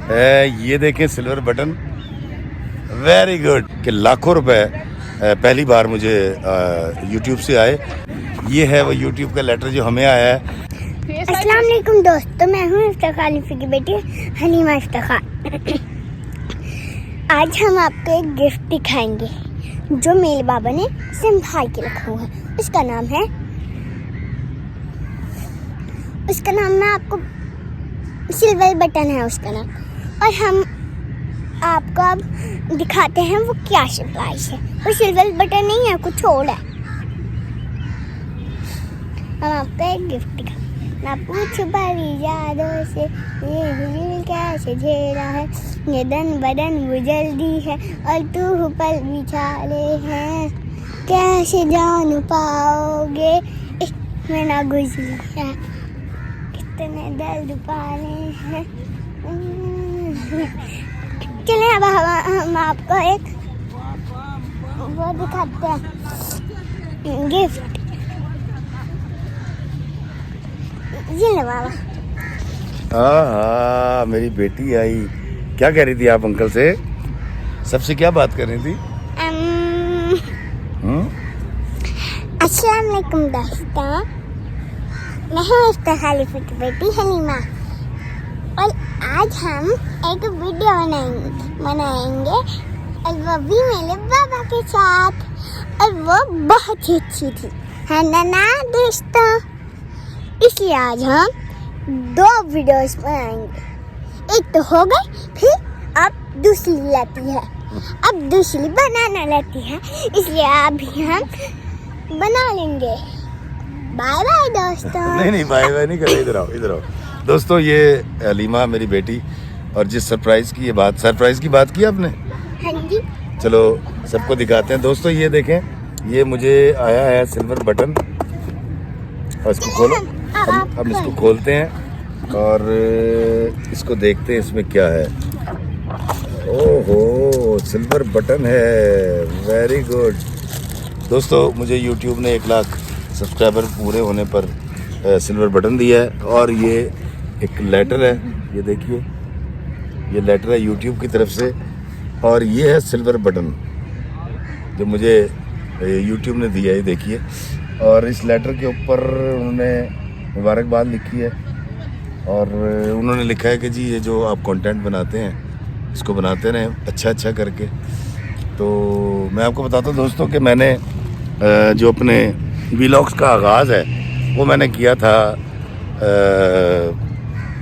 ये देखें silver button, very good. कि लाखों रुपए पहली बार मुझे यूट्यूब से आए। ये है वो यूट्यूब का लेटर जो हमें आया है। अस्सलाम वालेकुम दोस्तों, मैं हूँ इफ्तिखार अलीफी की बेटी हलीमा इफ्तिखार। आज हम आपको एक गिफ्ट दिखाएंगे जो मेरे बाबा ने संभाल के रखा हुआ है। उसका नाम मैं आपको सिल्वर बटन है उसका नाम। और हम आपको अब दिखाते हैं वो क्या सरप्राइज है। वो सिल्वर बटन नहीं है, कुछ और है। हम आपको एक गिफ्ट दिखा। ना पूछ बड़ी यादों से ये हुजूर कैसे झेला है, ये दन बदन वो जल्दी है और तू पल बिछाले हैं, कैसे जान पाओगे इसमें ना गुजरा, कितने दर्द पाले हैं। चलिए अब हम आपको एक वो दिखाते हैं गिफ्ट। ये लो बाबा। हाँ, मेरी बेटी आई। क्या कह रही थी आप अंकल से? सबसे क्या बात कर रही थी? अस्सलाम वालेकुम दोस्तों, मैं हूँ इफ्तिखार अलीफी की बेटी हलीमा और आज हम एक वीडियो बनाएंगे और वो भी मेरे बाबा के साथ, और वो बहुत ही अच्छी थी, है ना दोस्तों। इसलिए आज हम 2 वीडियोस बनाएंगे। एक तो हो गई, फिर अब दूसरी लाती है, अब दूसरी बनाना लाती है, इसलिए अभी हम बना लेंगे। बाय बाय दोस्तों। नहीं बाय बाय नहीं कर रहे। इधर आओ। दोस्तों, ये हलीमा मेरी बेटी, और जिस सरप्राइज की बात की आपने। हाँ जी। चलो सबको दिखाते हैं। दोस्तों ये देखें, ये मुझे आया है सिल्वर बटन। और इसको खोलो। हम इसको खोलते हैं और इसको देखते हैं इसमें क्या है। ओहो, सिल्वर बटन है, वेरी गुड। दोस्तों, मुझे YouTube ने 1 लाख सब्सक्राइबर पूरे होने पर सिल्वर बटन दिया है। और ये एक लेटर है, ये देखिए, ये लेटर है YouTube की तरफ से। और ये है सिल्वर बटन जो मुझे YouTube ने दिया है, देखिए। और इस लेटर के ऊपर उन्होंने मुबारकबाद लिखी है और उन्होंने लिखा है कि जी ये जो आप कंटेंट बनाते हैं इसको बनाते रहें अच्छा करके। तो मैं आपको बताता हूँ दोस्तों कि मैंने जो अपने व्लॉग्स का आगाज़ है वो मैंने किया था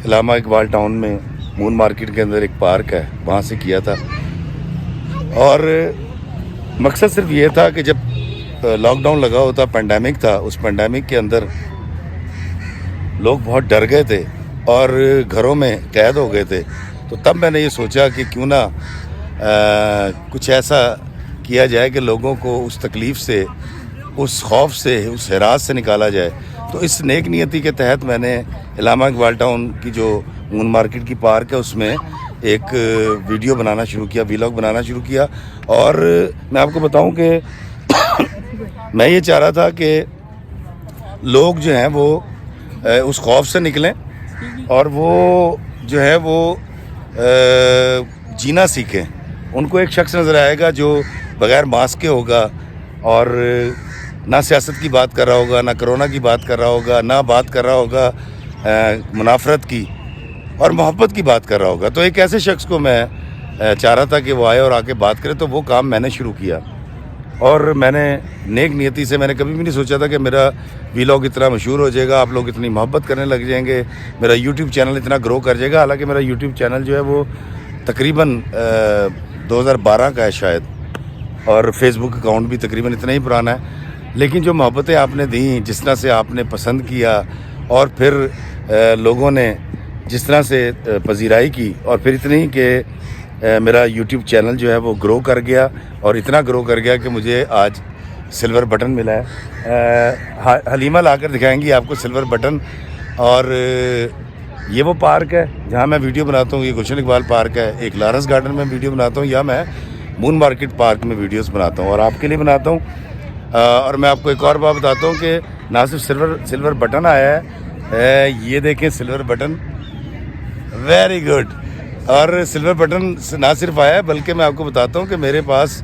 इलामा इकबाल टाउन में, मून मार्केट के अंदर एक पार्क है, वहाँ से किया था। और मकसद सिर्फ ये था कि जब लॉकडाउन लगा होता, पेंडेमिक था, उस पेंडेमिक के अंदर लोग बहुत डर गए थे और घरों में कैद हो गए थे। तो तब मैंने ये सोचा कि क्यों ना कुछ ऐसा किया जाए कि लोगों को उस तकलीफ़ से, उस खौफ से, उस हिरास से निकाला जाए। तो इस नेक नियति के तहत मैंने इलामा इकबाल टाउन की जो मून मार्केट की पार्क है उसमें एक वीडियो बनाना शुरू किया, व्लॉग बनाना शुरू किया। और मैं आपको बताऊं कि मैं ये चाह रहा था कि लोग जो हैं वो उस खौफ से निकलें और वो जो है वो जीना सीखें। उनको एक शख्स नज़र आएगा जो बग़ैर मास्क के होगा और ना सियासत की बात कर रहा होगा, ना कोरोना की बात कर रहा होगा, ना बात कर रहा होगा मुनाफरत की और मोहब्बत की बात कर रहा होगा। तो एक ऐसे शख्स को मैं चाह रहा था कि वो आए और आके बात करे। तो वो काम मैंने शुरू किया और मैंने नेक नियति से, मैंने कभी भी नहीं सोचा था कि मेरा व्लॉग इतना मशहूर हो जाएगा, आप लोग इतनी मोहब्बत करने लग जाएंगे, मेरा यूट्यूब चैनल इतना ग्रो कर जाएगा। हालांकि मेरा यूट्यूब चैनल जो है वो तकरीबन 2012 का है शायद, और फेसबुक अकाउंट भी तकरीबन इतना ही पुराना है। लेकिन जो मोहब्बतें आपने दी, जिस तरह से आपने पसंद किया और फिर लोगों ने जिस तरह से पजीराई की, और फिर इतनी कि मेरा यूट्यूब चैनल जो है वो ग्रो कर गया, और इतना ग्रो कर गया कि मुझे आज सिल्वर बटन मिला है। हलीमा लाकर दिखाएंगी आपको सिल्वर बटन। और ये वो पार्क है जहाँ मैं वीडियो बनाता हूँ। ये गुलशन इकबाल पार्क है। एक लारस गार्डन में वीडियो बनाता हूँ, या मैं मून मार्केट पार्क में वीडियोस बनाता हूँ और आपके लिए बनाता हूँ। और मैं आपको एक और बात बताता हूँ कि ना सिर्फ सिल्वर बटन आया है, ये देखें सिल्वर बटन, वेरी गुड। और सिल्वर बटन ना सिर्फ आया है, बल्कि मैं आपको बताता हूँ कि मेरे पास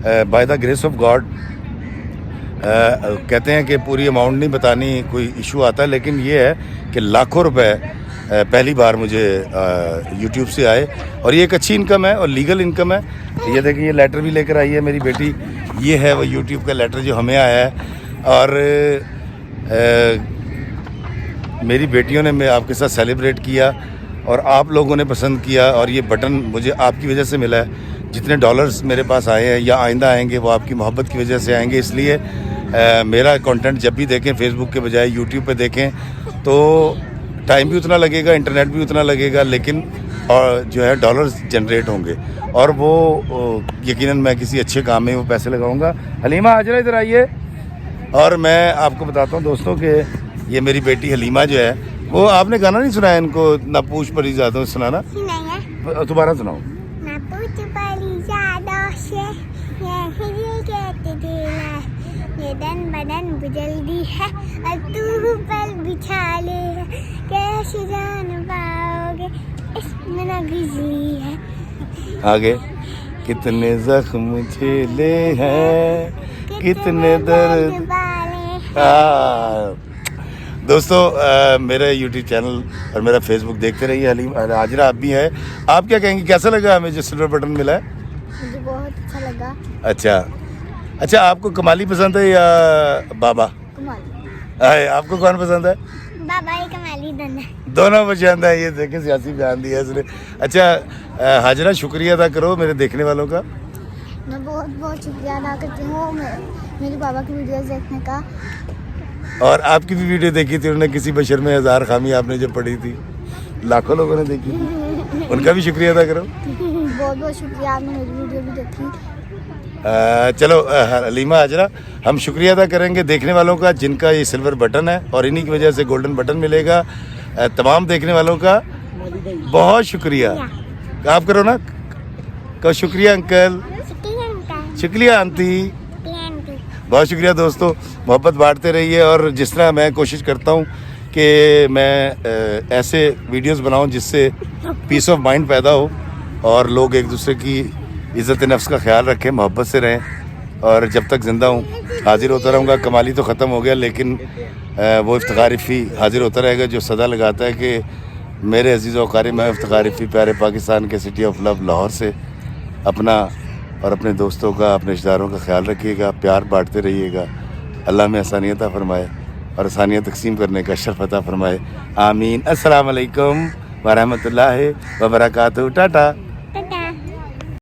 by the grace of God, कहते हैं कि पूरी अमाउंट नहीं बतानी, कोई इशू आता है, लेकिन ये है कि लाखों रुपए पहली बार मुझे यूट्यूब से आए, और ये एक अच्छी इनकम है और लीगल इनकम है। ये देखिए, ये लेटर भी लेकर आई है मेरी बेटी, ये है वो यूट्यूब का लेटर जो हमें आया है। और मेरी बेटियों ने मैं आपके साथ सेलिब्रेट किया और आप लोगों ने पसंद किया, और ये बटन मुझे आपकी वजह से मिला है। जितने डॉलर्स मेरे पास आए हैं या आइंदा आएंगे वो आपकी मोहब्बत की वजह से आएंगे। इसलिए मेरा कंटेंट जब भी देखें फेसबुक के बजाय यूट्यूब पे देखें, तो टाइम भी उतना लगेगा, इंटरनेट भी उतना लगेगा, लेकिन और जो है डॉलर्स जनरेट होंगे, और वो यकीनन मैं किसी अच्छे काम में वो पैसे लगाऊंगा। हलीमा हाजरा इधर आइए। और मैं आपको बताता हूँ दोस्तों कि ये मेरी बेटी हलीमा जो है, वो आपने गाना नहीं सुनाया इनको, ना पूछ पड़ी ज़्यादा सुनाना, सुनाया दोबारा सुनाओ। ना पूछ पड़ी ज़्यादा से, ये कहते दिला, ये दन बदन जल्दी है, अब तू पर बिछा ले, कैसे जान पाओगे इसमें ना बिजली है। आगे, कितने जख्म झेले हैं, कितने दर्द पाले। दोस्तों मेरा यूट्यूब चैनल और मेरा फेसबुक देखते रहिए। हलीम हाजरा आप भी है, आप क्या कहेंगे, कैसा लगा हमें जो सिल्वर बटन मिला है? मुझे बहुत अच्छा लगा। अच्छा, आपको कमाली पसंद है या बाबा? कमाली। आपको कौन पसंद है? बाबा ही कमाली दोनों पसंद है। ये देखें, सियासी बयान दिया इसने। अच्छा हाजरा, शुक्रिया अदा करो मेरे देखने वालों का। मैं बहुत बहुत शुक्रिया अदा करती हूँ मेरे बाबा की वीडियोस देखने का। और आपकी भी वीडियो देखी थी उन्होंने, किसी बशर में हज़ार खामी आपने जब पढ़ी थी, लाखों लोगों ने देखी थी, उनका भी शुक्रिया अदा करो। बहुत बहुत शुक्रिया, आपने मेरी वीडियो भी देखी। चलो हलीमा हाजरा, हम शुक्रिया अदा करेंगे देखने वालों का जिनका ये सिल्वर बटन है, और इन्हीं की वजह से गोल्डन बटन मिलेगा। तमाम देखने वालों का बहुत शुक्रिया। आप करो ना, कहो शुक्रिया अंकल, शुक्रिया आंटी, बहुत शुक्रिया। दोस्तों मोहब्बत बांटते रहिए, और जिस तरह मैं कोशिश करता हूँ कि मैं ऐसे वीडियोस बनाऊँ जिससे पीस ऑफ माइंड पैदा हो और लोग एक दूसरे की इज़्ज़त नफ्स का ख्याल रखें, मोहब्बत से रहें, और जब तक ज़िंदा हूँ हाजिर होता रहूँगा। कमाली तो ख़त्म हो गया, लेकिन वो इफ्तिखार इफ़ी हाजिर होता रहेगा जो सदा लगाता है कि मेरे अजीज़ व क़ारी, मैं इफ्तिखार इफ़ी प्यारे पाकिस्तान के सिटी ऑफ लव लाहौर से अपना और अपने दोस्तों का, अपने रिश्तेदारों का ख्याल रखिएगा, प्यार बांटते रहिएगा। अल्लाह में आसानियत फरमाए और आसानियत तकसीम करने का शर्फ अता फरमाए। आमीन। अस्सलाम वालेकुम व रहमतुल्लाहि व बरकातहू। टाटा।